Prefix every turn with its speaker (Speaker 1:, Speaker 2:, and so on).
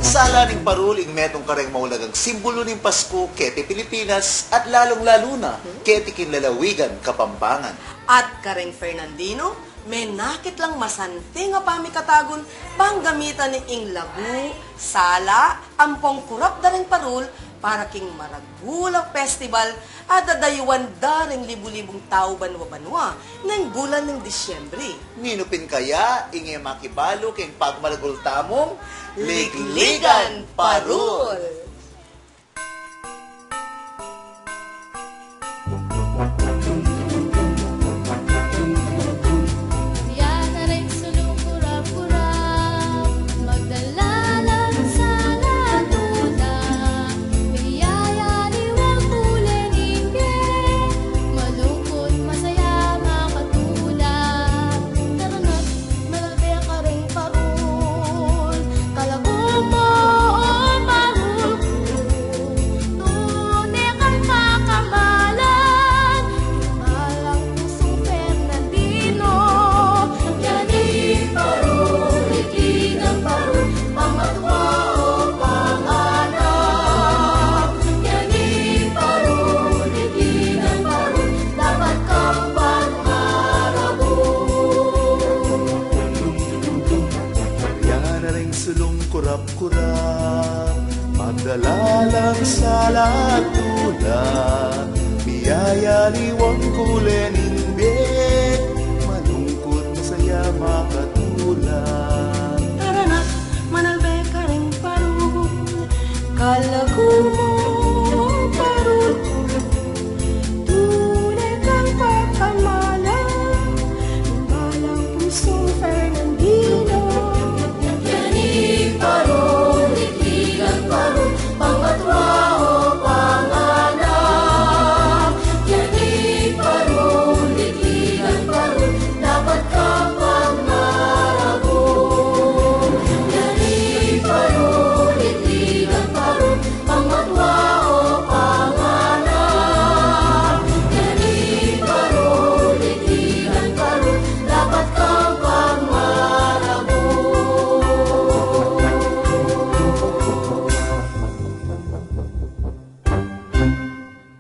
Speaker 1: Sala ning paruling metong kareng maulagang simbolo ning Pasko, kete Pilipinas, at lalong-lalo na, kete kinlalawigan, Kapampangan.
Speaker 2: At kareng Fernandino, may nakit lang masante nga pamikatagon panggamitan ni ing labu, sala, ampong kurap daring parul, para king Maragula Festival at dadayuan daring libu-libong tao banwa-banwa ng bulan ng Disyembre.
Speaker 1: Ninupin kaya, inge makibalo king pagmalagultamong
Speaker 2: Ligligan Parul!
Speaker 1: Kurap-kurap, magdalalang sala at tula, biyaya liwang kulening biyek, malungkot masaya makatulad.
Speaker 2: Tara na, manalbe ka rin parul, kalagumo